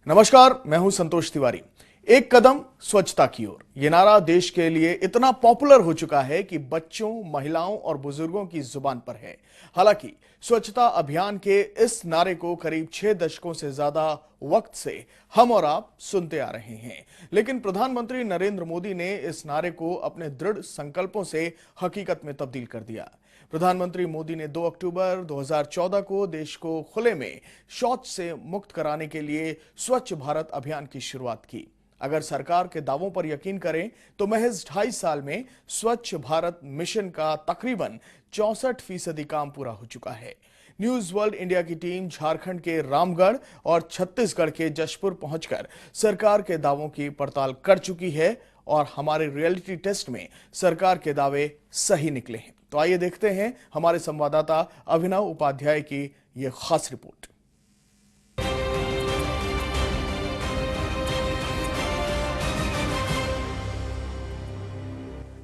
नमस्कार, मैं हूं संतोष तिवारी। एक कदम स्वच्छता की ओर, ये नारा देश के लिए इतना पॉपुलर हो चुका है कि बच्चों, महिलाओं और बुजुर्गों की जुबान पर है। हालांकि स्वच्छता अभियान के इस नारे को करीब 6 दशकों से ज्यादा वक्त से हम और आप सुनते आ रहे हैं, लेकिन प्रधानमंत्री नरेंद्र मोदी ने इस नारे को अपने दृढ़ संकल्पों से हकीकत में तब्दील कर दिया। प्रधानमंत्री मोदी ने 2 अक्टूबर 2014 को देश को खुले में शौच से मुक्त कराने के लिए स्वच्छ भारत अभियान की शुरुआत की। अगर सरकार के दावों पर यकीन करें तो महज 2.5 साल में स्वच्छ भारत मिशन का तकरीबन 64% काम पूरा हो चुका है। न्यूज वर्ल्ड इंडिया की टीम झारखंड के रामगढ़ और छत्तीसगढ़ के जशपुर पहुंचकर सरकार के दावों की पड़ताल कर चुकी है और हमारे रियलिटी टेस्ट में सरकार के दावे सही निकले हैं। तो आइए देखते हैं हमारे संवाददाता अभिनव उपाध्याय की यह खास रिपोर्ट।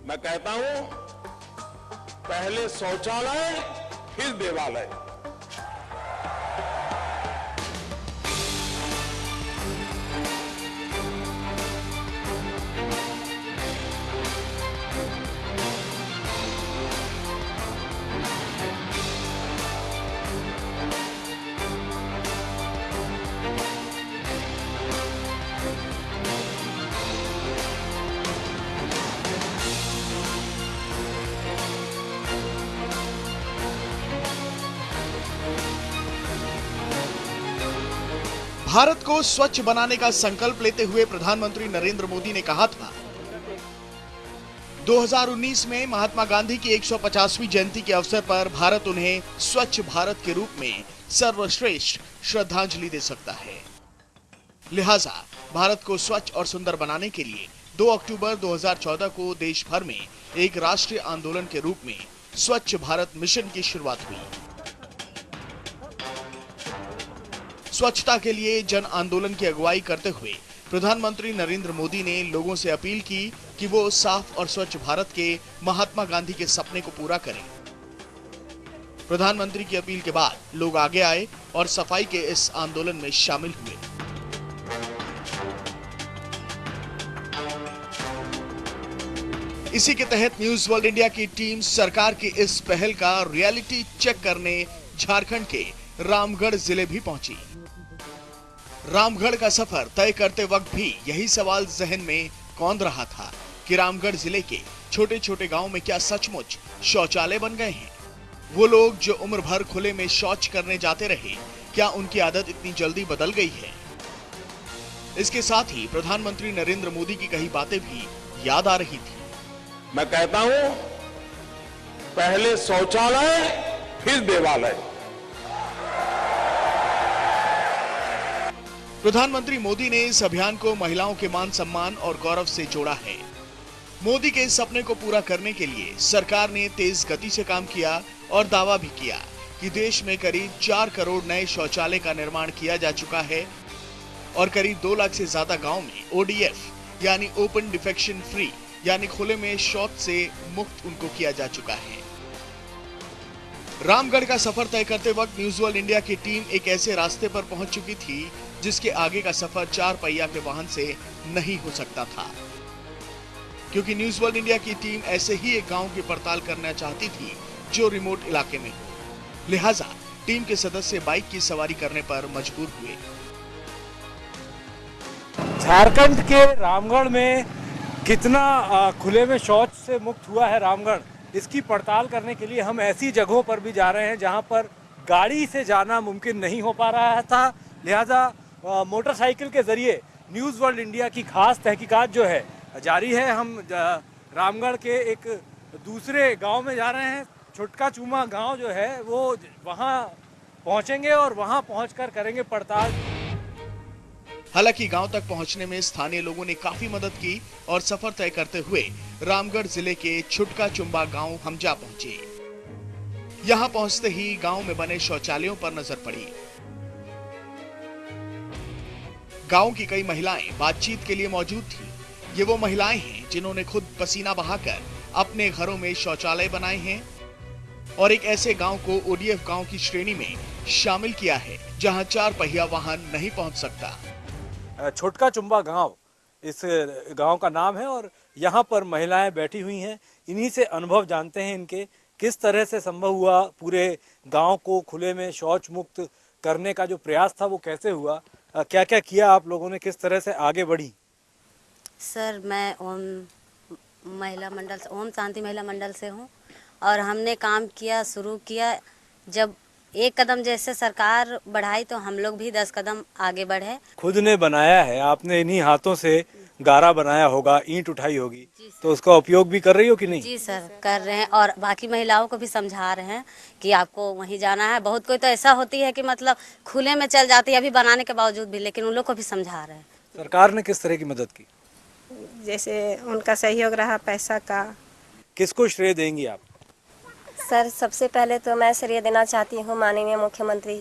मैं कहता हूं, पहले शौचालय फिर देवालय। भारत को स्वच्छ बनाने का संकल्प लेते हुए प्रधानमंत्री नरेंद्र मोदी ने कहा था, 2019 में महात्मा गांधी की 150वीं जयंती के अवसर पर भारत उन्हें स्वच्छ भारत के रूप में सर्वश्रेष्ठ श्रद्धांजलि दे सकता है। लिहाजा भारत को स्वच्छ और सुंदर बनाने के लिए 2 अक्टूबर 2014 को देश भर में एक राष्ट्रीय आंदोलन के रूप में स्वच्छ भारत मिशन की शुरुआत हुई। स्वच्छता के लिए जन आंदोलन की अगुवाई करते हुए प्रधानमंत्री नरेंद्र मोदी ने लोगों से अपील की कि वो साफ और स्वच्छ भारत के महात्मा गांधी के सपने को पूरा करें। प्रधानमंत्री की अपील के बाद लोग आगे आए और सफाई के इस आंदोलन में शामिल हुए। इसी के तहत न्यूज वर्ल्ड इंडिया की टीम सरकार की इस पहल का रियलिटी चेक करने झारखंड के रामगढ़ जिले भी पहुंची। रामगढ़ का सफर तय करते वक्त भी यही सवाल जहन में कौंध रहा था कि रामगढ़ जिले के छोटे छोटे गांव में क्या सचमुच शौचालय बन गए हैं। वो लोग जो उम्र भर खुले में शौच करने जाते रहे, क्या उनकी आदत इतनी जल्दी बदल गई है? इसके साथ ही प्रधानमंत्री नरेंद्र मोदी की कही बातें भी याद आ रही थी। मैं कहता हूं, पहले शौचालय फिर देवालय। प्रधानमंत्री मोदी ने इस अभियान को महिलाओं के मान सम्मान और गौरव से जोड़ा है। मोदी के इस सपने को पूरा करने के लिए सरकार ने तेज गति से काम किया और दावा भी किया कि देश में करीब 4 करोड़ नए शौचालय का निर्माण किया जा चुका है और करीब 2 लाख से ज्यादा गांव में ODF यानी ओपन डिफेक्शन फ्री यानी खुले में शौच से मुक्त उनको किया जा चुका है। रामगढ़ का सफर तय करते वक्त न्यूज वर्ल्ड इंडिया की टीम एक ऐसे रास्ते पर पहुंच चुकी थी जिसके आगे का सफर 4 पहिया के वाहन से नहीं हो सकता था, क्योंकि न्यूज वर्ल्ड इंडिया की टीम ऐसे ही एक गांव की पड़ताल करना चाहती थी जो रिमोट इलाके में हो। लिहाजा टीम के सदस्य बाइक की सवारी करने पर मजबूर हुए। झारखंड के रामगढ़ में कितना खुले में शौच से मुक्त हुआ है रामगढ़, इसकी पड़ताल करने के लिए हम ऐसी जगहों पर भी जा रहे हैं जहां पर गाड़ी से जाना मुमकिन नहीं हो पा रहा था। लिहाजा मोटरसाइकिल के जरिए न्यूज़ वर्ल्ड इंडिया की खास तहकीकात जो है जारी है। हम रामगढ़ के एक दूसरे गांव में जा रहे हैं। छुटका चूमा गांव जो है वो वहां पहुंचेंगे और वहां पहुंचकर करेंगे पड़ताल। हालांकि गांव तक पहुंचने में स्थानीय लोगों ने काफी मदद की और सफर तय करते हुए रामगढ़ जिले के छुटका चुम्बा गांव हम जा पहुंचे। यहां पहुंचते ही गांव में बने शौचालयों पर नजर पड़ी। गांव की कई महिलाएं बातचीत के लिए मौजूद थी। ये वो महिलाएं हैं जिन्होंने खुद पसीना बहाकर अपने घरों में शौचालय बनाए हैं और एक ऐसे गांव को ODF गांव की श्रेणी में शामिल किया है जहां 4 पहिया वाहन नहीं पहुंच सकता। छोटका चुम्बा गांव इस गांव का नाम है और यहाँ पर महिलाएं बैठी हुई हैं। इन्हीं से अनुभव जानते हैं इनके, किस तरह से संभव हुआ पूरे गांव को खुले में शौच मुक्त करने का जो प्रयास था वो कैसे हुआ, क्या क्या किया आप लोगों ने, किस तरह से आगे बढ़ी। सर मैं ओम शांति महिला मंडल से हूँ और हमने काम किया, शुरू किया। जब एक कदम जैसे सरकार बढ़ाई तो हम लोग भी 10 कदम आगे बढ़े। खुद ने बनाया है आपने, इन्हीं हाथों से गारा बनाया होगा, ईंट उठाई होगी, तो उसका उपयोग भी कर रही हो कि नहीं? जी सर कर रहे हैं और बाकी महिलाओं को भी समझा रहे हैं कि आपको वहीं जाना है। बहुत कोई तो ऐसा होती है कि मतलब खुले में चल जाती है अभी बनाने के बावजूद भी, लेकिन उन लोग को भी समझा रहे हैं। सरकार ने किस तरह की मदद की? जैसे उनका सहयोग रहा पैसा का। किसको श्रेय देंगी आप? सर सबसे पहले तो मैं श्रेय देना चाहती हूँ माननीय मुख्यमंत्री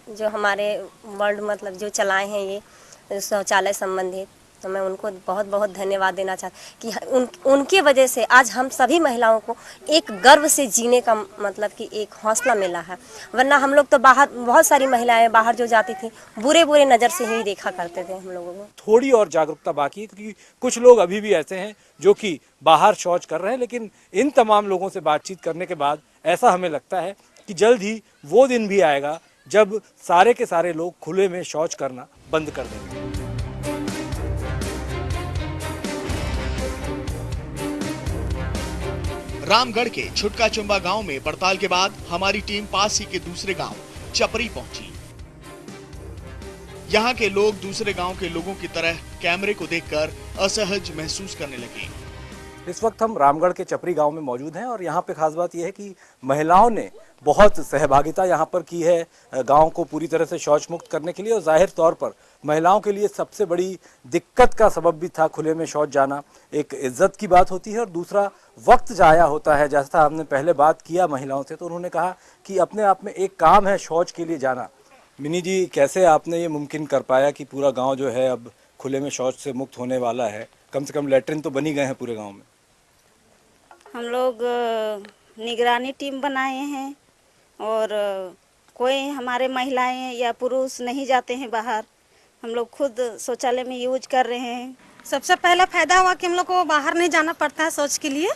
जो हमारे वर्ल्ड मतलब जो चलाए हैं ये शौचालय संबंधित, तो मैं उनको बहुत बहुत धन्यवाद देना चाहती कि उनके वजह से आज हम सभी महिलाओं को एक गर्व से जीने का मतलब कि एक हौसला मिला है। वरना हम लोग तो बाहर बहुत सारी महिलाएं बाहर जो जाती थी बुरे बुरे नज़र से ही देखा करते थे हम लोगों को। थोड़ी और जागरूकता बाकी है क्योंकि कुछ लोग अभी भी ऐसे हैं जो कि बाहर शौच कर रहे हैं, लेकिन इन तमाम लोगों से बातचीत करने के बाद ऐसा हमें लगता है कि जल्द ही वो दिन भी आएगा जब सारे के सारे लोग खुले में शौच करना बंद कर देंगे। रामगढ़ के छुटका चुम्बा गांव में पड़ताल के बाद हमारी टीम पास ही के दूसरे गांव चपरी पहुंची। यहां के लोग दूसरे गांव के लोगों की तरह कैमरे को देखकर असहज महसूस करने लगे। इस वक्त हम रामगढ़ के चपरी गांव में मौजूद हैं और यहाँ पे खास बात यह है कि महिलाओं ने बहुत सहभागिता यहाँ पर की है गांव को पूरी तरह से शौच मुक्त करने के लिए। और जाहिर तौर पर महिलाओं के लिए सबसे बड़ी दिक्कत का सबब भी था खुले में शौच जाना। एक इज्जत की बात होती है और दूसरा वक्त जाया होता है। जैसा हमने पहले बात किया महिलाओं से तो उन्होंने कहा कि अपने आप में एक काम है शौच के लिए जाना। मिनी जी, कैसे आपने ये मुमकिन कर पाया कि पूरा गाँव जो है अब खुले में शौच से मुक्त होने वाला है? कम से कम लैट्रिन तो बनी गए हैं पूरे गाँव में। हम लोग निगरानी टीम बनाए हैं और कोई हमारे महिलाएं या पुरुष नहीं जाते हैं बाहर, हम लोग खुद शौचालय में यूज कर रहे हैं। सबसे पहला फायदा हुआ कि हम लोग को बाहर नहीं जाना पड़ता है शौच के लिए।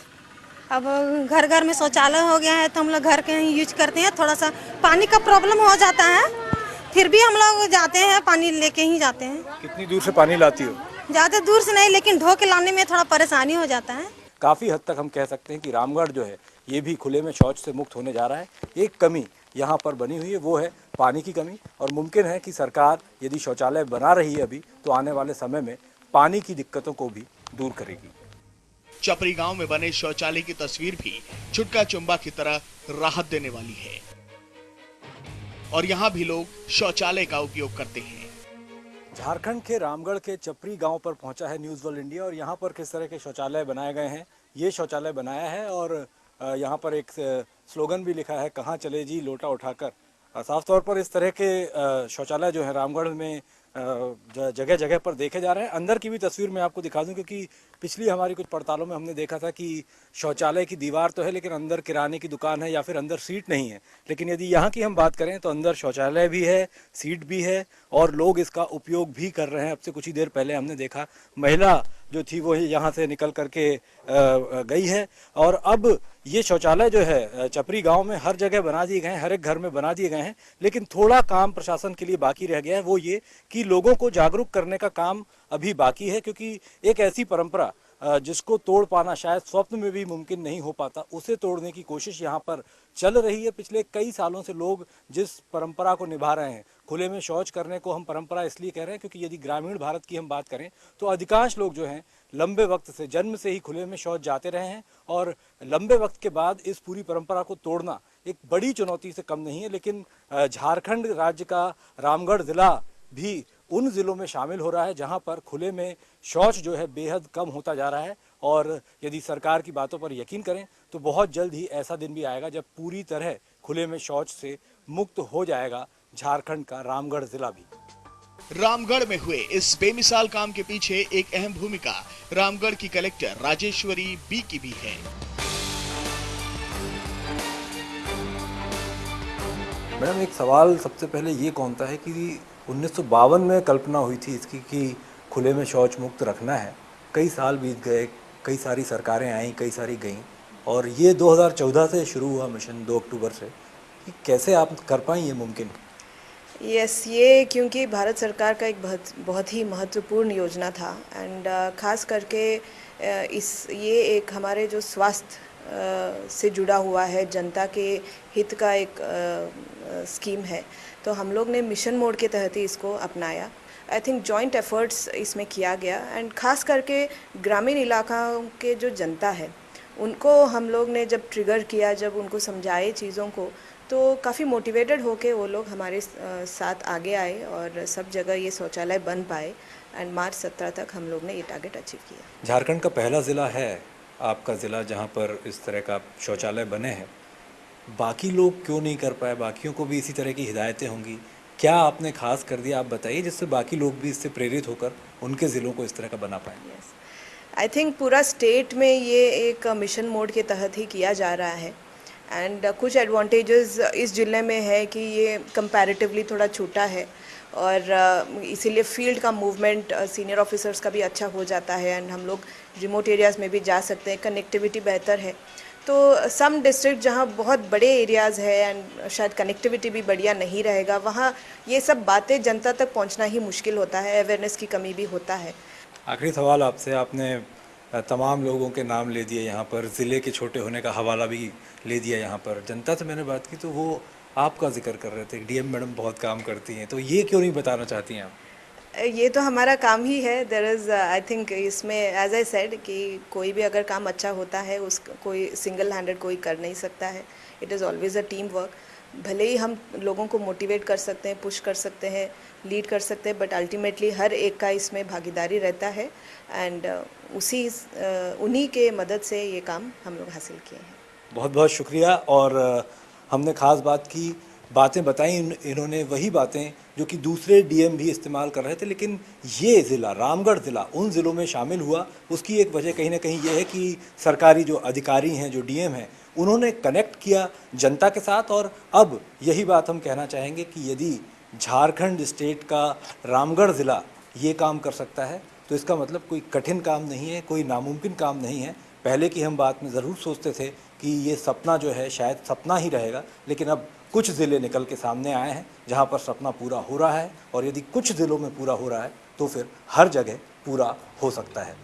अब घर घर में शौचालय हो गया है तो हम लोग घर के ही यूज करते हैं। थोड़ा सा पानी का प्रॉब्लम हो जाता है, फिर भी हम लोग जाते हैं, पानी लेके ही जाते हैं। कितनी दूर से पानी लाती हो? ज़्यादा दूर से नहीं, लेकिन ढो के लाने में थोड़ा परेशानी हो जाता है। काफ़ी हद तक हम कह सकते हैं कि रामगढ़ जो है ये भी खुले में शौच से मुक्त होने जा रहा है। एक कमी यहाँ पर बनी हुई है, वो है पानी की कमी। और मुमकिन है कि सरकार यदि शौचालय बना रही है अभी तो आने वाले समय में पानी की दिक्कतों को भी दूर करेगी। चपरी गांव में बने शौचालय की तस्वीर भी छुटका चुम्बा की तरह राहत देने वाली है और यहाँ भी लोग शौचालय का उपयोग करते हैं। झारखंड के रामगढ़ के चपरी गांव पर पहुंचा है न्यूज़ वर्ल्ड इंडिया और यहाँ पर किस तरह के शौचालय बनाए गए हैं ये शौचालय बनाया है। और यहाँ पर एक स्लोगन भी लिखा है, कहाँ चले जी लोटा उठाकर। साफ तौर पर इस तरह के शौचालय जो है रामगढ़ में जगह जगह पर देखे जा रहे हैं। अंदर की भी तस्वीर मैं आपको दिखा दूं क्योंकि पिछली हमारी कुछ पड़तालों में हमने देखा था कि शौचालय की दीवार तो है लेकिन अंदर किराने की दुकान है या फिर अंदर सीट नहीं है। लेकिन यदि यहाँ की हम बात करें तो अंदर शौचालय भी है, सीट भी है और लोग इसका उपयोग भी कर रहे हैं। अब से कुछ ही देर पहले हमने देखा महिला जो थी वो यहाँ से निकल करके गई है। और अब ये शौचालय जो है चपरी गांव में हर जगह बना दिए गए हैं, हर एक घर में बना दिए गए हैं। लेकिन थोड़ा काम प्रशासन के लिए बाकी रह गया है, वो ये कि लोगों को जागरूक करने का काम अभी बाकी है। क्योंकि एक ऐसी परंपरा जिसको तोड़ पाना शायद स्वप्न में भी मुमकिन नहीं हो पाता, उसे तोड़ने की कोशिश यहाँ पर चल रही है। पिछले कई सालों से लोग जिस परंपरा को निभा रहे हैं, खुले में शौच करने को हम परंपरा इसलिए कह रहे हैं क्योंकि यदि ग्रामीण भारत की हम बात करें तो अधिकांश लोग जो हैं लंबे वक्त से जन्म से ही खुले में शौच जाते रहे हैं और लंबे वक्त के बाद इस पूरी परंपरा को तोड़ना एक बड़ी चुनौती से कम नहीं है। लेकिन झारखंड राज्य का रामगढ़ जिला भी उन जिलों में शामिल हो रहा है जहां पर खुले में शौच जो है बेहद कम होता जा रहा है। और यदि सरकार की बातों पर यकीन करें तो बहुत जल्द ही ऐसा दिन भी आएगा जब पूरी तरह खुले में शौच से मुक्त हो जाएगा झारखंड का रामगढ़ जिला भी। रामगढ़ में हुए इस बेमिसाल काम के पीछे एक अहम भूमिका रामगढ़ की कलेक्टर राजेश्वरी बी की भी है। मैडम, एक सवाल सबसे पहले ये कौनता है कि 1952 में कल्पना हुई थी इसकी कि खुले में शौच मुक्त रखना है। कई साल बीत गए, कई सारी सरकारें आईं, कई सारी गईं, और ये 2014 से शुरू हुआ मिशन 2 अक्टूबर से। कि कैसे आप कर पाएँ ये मुमकिन? ये क्योंकि भारत सरकार का एक बहुत ही महत्वपूर्ण योजना था, एंड ख़ास करके ये एक हमारे जो स्वास्थ्य से जुड़ा हुआ है, जनता के हित का एक स्कीम है। तो हम लोग ने मिशन मोड के तहत ही इसको अपनाया। आई थिंक जॉइंट एफर्ट्स इसमें किया गया, एंड ख़ास करके ग्रामीण इलाकों के जो जनता है उनको हम लोग ने जब ट्रिगर किया, जब उनको समझाए चीज़ों को, तो काफ़ी मोटिवेटेड होके वो लोग हमारे साथ आगे आए और सब जगह ये शौचालय बन पाए, एंड मार्च 17 तक हम लोग ने ये टारगेट अचीव किया। झारखंड का पहला ज़िला है आपका ज़िला जहाँ पर इस तरह का शौचालय बने हैं। बाकी लोग क्यों नहीं कर पाए? बाकियों को भी इसी तरह की हिदायतें होंगी, क्या आपने खास कर दिया, आप बताइए, जिससे बाकी लोग भी इससे प्रेरित होकर उनके ज़िलों को इस तरह का बना पाएँ? आई थिंक पूरा स्टेट में ये एक मिशन मोड के तहत ही किया जा रहा है, एंड कुछ एडवांटेजेस इस ज़िले में है कि ये कंपैरेटिवली थोड़ा छोटा है, और इसीलिए फील्ड का मूवमेंट सीनियर ऑफिसर्स का भी अच्छा हो जाता है, एंड हम लोग रिमोट एरियाज़ में भी जा सकते हैं, कनेक्टिविटी बेहतर है। तो सम डिस्ट्रिक्ट जहाँ बहुत बड़े एरियाज़ है एंड शायद कनेक्टिविटी भी बढ़िया नहीं रहेगा, वहाँ ये सब बातें जनता तक पहुँचना ही मुश्किल होता है, अवेयरनेस की कमी भी होता है। आखिरी सवाल आपसे, आपने तमाम लोगों के नाम ले दिए यहाँ पर, ज़िले के छोटे होने का हवाला भी ले दिया यहाँ पर। जनता से मैंने बात की तो वो आपका जिक्र कर रहे थे, डीएम मैडम बहुत काम करती हैं, तो ये क्यों नहीं बताना चाहती हैं आप? ये तो हमारा काम ही है। देयर इज़ आई थिंक इसमें एज आई सेड कि कोई भी अगर काम अच्छा होता है कोई सिंगल हैंडेड कोई कर नहीं सकता है। It is always a team work. भले ही हम लोगों को मोटिवेट कर सकते हैं, पुश कर सकते हैं, लीड कर सकते हैं, बट अल्टीमेटली हर एक का इसमें भागीदारी रहता है, एंड उन्हीं के मदद से ये काम हम लोग हासिल किए हैं। बहुत बहुत शुक्रिया। और हमने ख़ास बातें बताई इन्होंने, वही बातें जो कि दूसरे डीएम भी इस्तेमाल कर रहे थे, लेकिन ये ज़िला रामगढ़ ज़िला उन ज़िलों में शामिल हुआ। उसकी एक वजह कहीं ना कहीं ये है कि सरकारी जो अधिकारी हैं, जो डीएम हैं, उन्होंने कनेक्ट किया जनता के साथ। और अब यही बात हम कहना चाहेंगे कि यदि झारखंड स्टेट का रामगढ़ ज़िला ये काम कर सकता है तो इसका मतलब कोई कठिन काम नहीं है, कोई नामुमकिन काम नहीं है। पहले की हम बात में ज़रूर सोचते थे कि ये सपना जो है शायद सपना ही रहेगा, लेकिन अब कुछ ज़िले निकल के सामने आए हैं जहाँ पर सपना पूरा हो रहा है, और यदि कुछ ज़िलों में पूरा हो रहा है तो फिर हर जगह पूरा हो सकता है।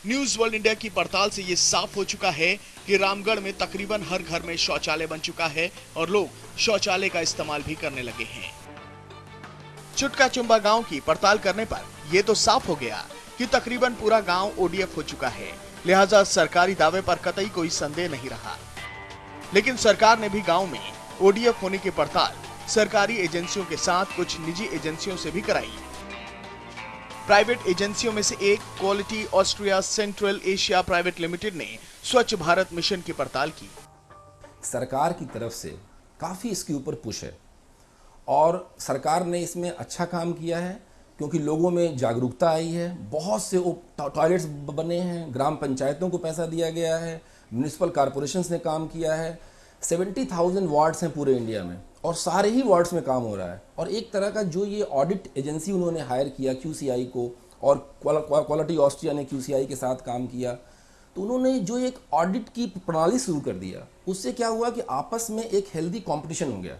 न्यूज वर्ल्ड इंडिया की पड़ताल से ये साफ हो चुका है कि रामगढ़ में तकरीबन हर घर में शौचालय बन चुका है और लोग शौचालय का इस्तेमाल भी करने लगे हैं। चुटका चुम्बा गांव की पड़ताल करने पर यह तो साफ हो गया कि तकरीबन पूरा गांव ओडीएफ हो चुका है, लिहाजा सरकारी दावे पर कतई कोई संदेह नहीं रहा। लेकिन सरकार ने भी गांव में ओडीएफ होने की पड़ताल सरकारी एजेंसियों के साथ कुछ निजी एजेंसियों से भी कराई। प्राइवेट एजेंसियों में से एक quality Austria central Asia private limited ने स्वच्छ भारत मिशन की पड़ताल की। सरकार की तरफ से काफ़ी इसके ऊपर पुश है और सरकार ने इसमें अच्छा काम किया है, क्योंकि लोगों में जागरूकता आई है। बहुत से टॉयलेट्स बने हैं, ग्राम पंचायतों को पैसा दिया गया है, म्यूनिसिपल कॉरपोरेशंस ने काम किया है। 70,000 वार्ड्स हैं पूरे इंडिया में और सारे ही वार्ड्स में काम हो रहा है। और एक तरह का जो ये ऑडिट एजेंसी उन्होंने हायर किया QCI को, और क्वालिटी ऑस्ट्रिया ने QCI के साथ काम किया, तो उन्होंने जो एक ऑडिट की प्रणाली शुरू कर दिया, उससे क्या हुआ कि आपस में एक हेल्दी कंपटीशन हो गया।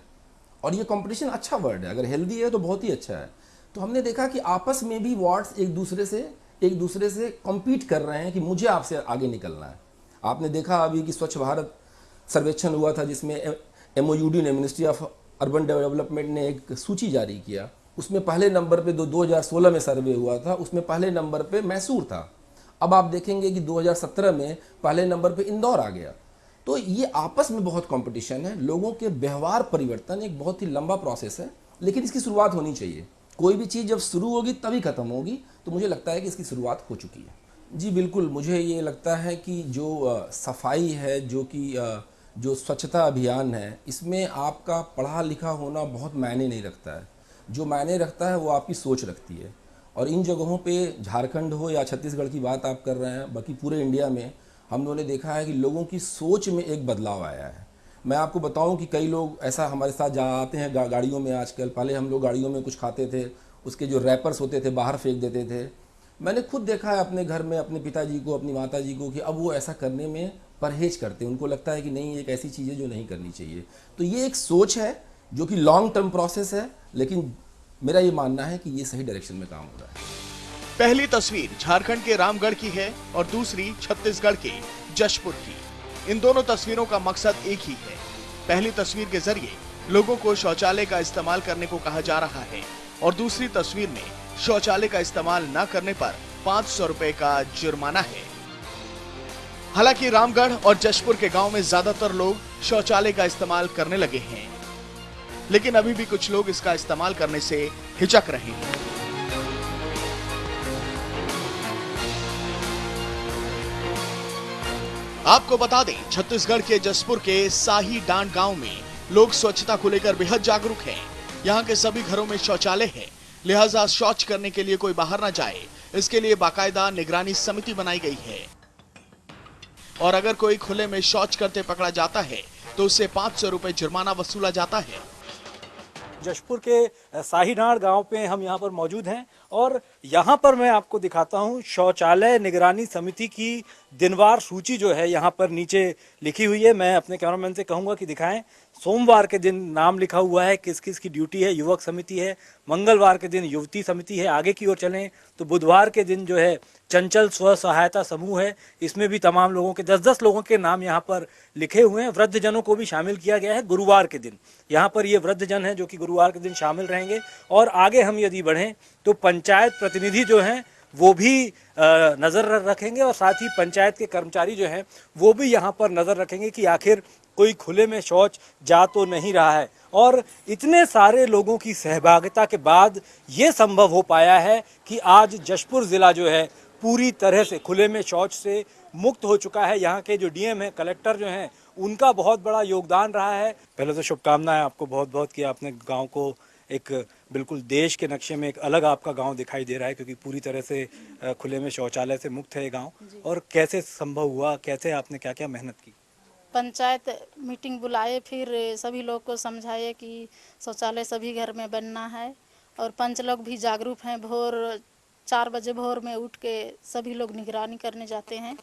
और ये कंपटीशन अच्छा वर्ड है, अगर हेल्दी है तो बहुत ही अच्छा है। तो हमने देखा कि आपस में भी वार्ड्स एक दूसरे से कम्पीट कर रहे हैं कि मुझे आपसे आगे निकलना है। आपने देखा अभी कि स्वच्छ भारत सर्वेक्षण हुआ था, जिसमें MOUD ने, मिनिस्ट्री ऑफ अर्बन डेवलपमेंट ने एक सूची जारी किया। उसमें पहले नंबर पे 2016 में सर्वे हुआ था, उसमें पहले नंबर पे मैसूर था। अब आप देखेंगे कि 2017 में पहले नंबर पे इंदौर आ गया। तो ये आपस में बहुत कंपटीशन है। लोगों के व्यवहार परिवर्तन एक बहुत ही लंबा प्रोसेस है, लेकिन इसकी शुरुआत होनी चाहिए। कोई भी चीज़ जब शुरू होगी तभी ख़त्म होगी, तो मुझे लगता है कि इसकी शुरुआत हो चुकी है। जी बिल्कुल, मुझे ये लगता है कि जो सफाई है, जो स्वच्छता अभियान है, इसमें आपका पढ़ा लिखा होना बहुत मायने नहीं रखता है। जो मायने रखता है वो आपकी सोच रखती है। और इन जगहों पे, झारखंड हो या छत्तीसगढ़ की बात आप कर रहे हैं, बाकी पूरे इंडिया में हम लोगों ने देखा है कि लोगों की सोच में एक बदलाव आया है। मैं आपको बताऊं कि कई लोग ऐसा हमारे साथ आते हैं गाड़ियों में आजकल। पहले हम लोग गाड़ियों में कुछ खाते थे, उसके जो रैपर्स होते थे बाहर फेंक देते थे। मैंने खुद देखा है अपने घर में अपने पिताजी को, अपनी माताजी को, कि अब वो ऐसा करने में परहेज करते हैं। उनको लगता है कि नहीं, एक ऐसी चीज़ है जो नहीं करनी चाहिए। तो ये एक सोच है जो कि लॉन्ग टर्म प्रोसेस है, लेकिन मेरा ये मानना है कि ये सही डायरेक्शन में काम हो रहा है। पहली तस्वीर झारखंड के रामगढ़ की है और दूसरी छत्तीसगढ़ के जशपुर की। इन दोनों तस्वीरों का मकसद एक ही है। पहली तस्वीर के जरिए लोगों को शौचालय का इस्तेमाल करने को कहा जा रहा है और दूसरी तस्वीर में शौचालय का इस्तेमाल न करने पर 500 रुपए का जुर्माना है। हालांकि रामगढ़ और जशपुर के गांव में ज्यादातर लोग शौचालय का इस्तेमाल करने लगे हैं, लेकिन अभी भी कुछ लोग इसका इस्तेमाल करने से हिचक रहे हैं। आपको बता दें, छत्तीसगढ़ के जशपुर के शाही डांड गांव में लोग स्वच्छता को लेकर बेहद जागरूक हैं। यहाँ के सभी घरों में शौचालय है, लिहाजा शौच करने के लिए कोई बाहर न जाए, इसके लिए बाकायदा निगरानी समिति बनाई गई है। और अगर कोई खुले में शौच करते पकड़ा जाता है तो उससे 500 रुपए जुर्माना वसूला जाता है। जशपुर के शाहीडांड गांव पे हम यहाँ पर मौजूद हैं और यहाँ पर मैं आपको दिखाता हूँ शौचालय निगरानी समिति की दिनवार सूची जो है यहाँ पर नीचे लिखी हुई है। मैं अपने कैमरामैन से कहूँगा कि दिखाएं। सोमवार के दिन नाम लिखा हुआ है किस किस की ड्यूटी है। युवक समिति है, मंगलवार के दिन युवती समिति है। आगे की ओर चलें तो बुधवार के दिन जो है चंचल स्व सहायता समूह है, इसमें भी तमाम लोगों के 10-10 लोगों के नाम यहाँ पर लिखे हुए हैं। वृद्धजनों को भी शामिल किया गया है गुरुवार के दिन। यहाँ पर ये वृद्धजन है जो कि गुरुवार के दिन शामिल रहेंगे। और आगे हम यदि बढ़ें तो पंचायत प्रतिनिधि जो हैं वो भी नज़र रखेंगे और साथ ही पंचायत के कर्मचारी जो हैं वो भी यहाँ पर नज़र रखेंगे कि आखिर कोई खुले में शौच जा तो नहीं रहा है। और इतने सारे लोगों की सहभागिता के बाद ये संभव हो पाया है कि आज जशपुर ज़िला जो है पूरी तरह से खुले में शौच से मुक्त हो चुका है। यहाँ के जो डीएम है, कलेक्टर जो हैं, उनका बहुत बड़ा योगदान रहा है। पहले तो शुभकामनाएं आपको बहुत बहुत कि आपने गांव को एक बिल्कुल देश के नक्शे में एक अलग आपका गांव दिखाई दे रहा है, क्योंकि पूरी तरह से खुले में शौचालय से मुक्त है ये गाँव। और कैसे संभव हुआ, कैसे आपने क्या क्या मेहनत की? पंचायत मीटिंग बुलाए, फिर सभी लोग को समझाए कि शौचालय सभी घर में बनना है। और पंच लोग भी जागरूक हैं। भोर 4 बजे भोर में उठ के सभी लोग निगरानी करने जाते हैं।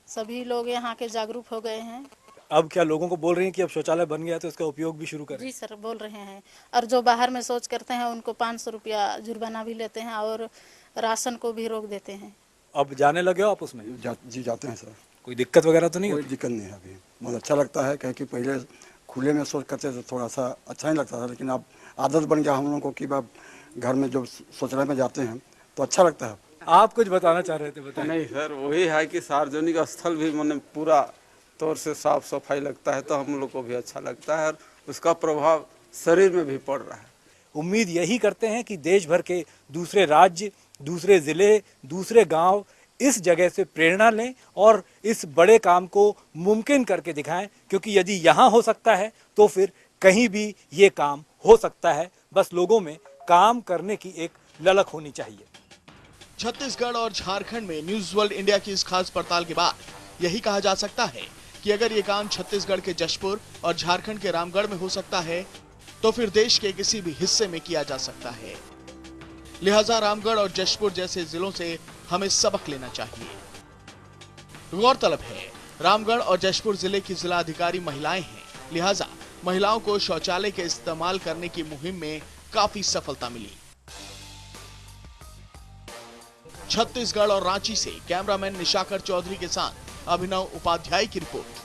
सभी लोग यहाँ के जागरूक हो गए हैं। अब क्या लोगों को बोल रही हैं कि अब शौचालय बन गया तो इसका उपयोग भी शुरू करें? जी सर, बोल रहे हैं। और जो बाहर में शौच करते हैं उनको 500 रुपया जुर्माना भी लेते हैं और राशन को भी रोक देते हैं। अब जाने लगे हो आप उसमें? जी जाते हैं सर। कोई दिक्कत वगैरह तो नहीं? कोई दिक्कत नहीं है अभी। बहुत अच्छा लगता है, क्योंकि पहले खुले में शौच करते थे थोड़ा सा अच्छा नहीं लगता था, लेकिन अब आदत बन गया हम लोगों को कि अब घर में जो शौचालय में जाते हैं तो अच्छा लगता है। आप कुछ बताना चाह रहे थे? बताएं। नहीं सर, वही है कि सार्वजनिक स्थल भी मैंने पूरा तौर से साफ सफाई लगता है तो हम लोग को भी अच्छा लगता है और उसका प्रभाव शरीर में भी पड़ रहा है। उम्मीद यही करते हैं कि देश भर के दूसरे राज्य, दूसरे जिले, दूसरे गांव इस जगह से प्रेरणा लें और इस बड़े काम को मुमकिन करके दिखाएं, क्योंकि यदि यहाँ हो सकता है तो फिर कहीं भी ये काम हो सकता है। बस लोगों में काम करने की एक ललक होनी चाहिए। छत्तीसगढ़ और झारखंड में न्यूज वर्ल्ड इंडिया की इस खास पड़ताल के बाद यही कहा जा सकता है कि अगर ये काम छत्तीसगढ़ के जशपुर और झारखंड के रामगढ़ में हो सकता है तो फिर देश के किसी भी हिस्से में किया जा सकता है। लिहाजा रामगढ़ और जशपुर जैसे जिलों से हमें सबक लेना चाहिए। गौरतलब है, रामगढ़ और जशपुर जिले की जिला अधिकारी महिलाएं हैं, लिहाजा महिलाओं को शौचालय के इस्तेमाल करने की मुहिम में काफी सफलता मिली। छत्तीसगढ़ और रांची से कैमरामैन निशाकर चौधरी के साथ अभिनव उपाध्याय की रिपोर्ट।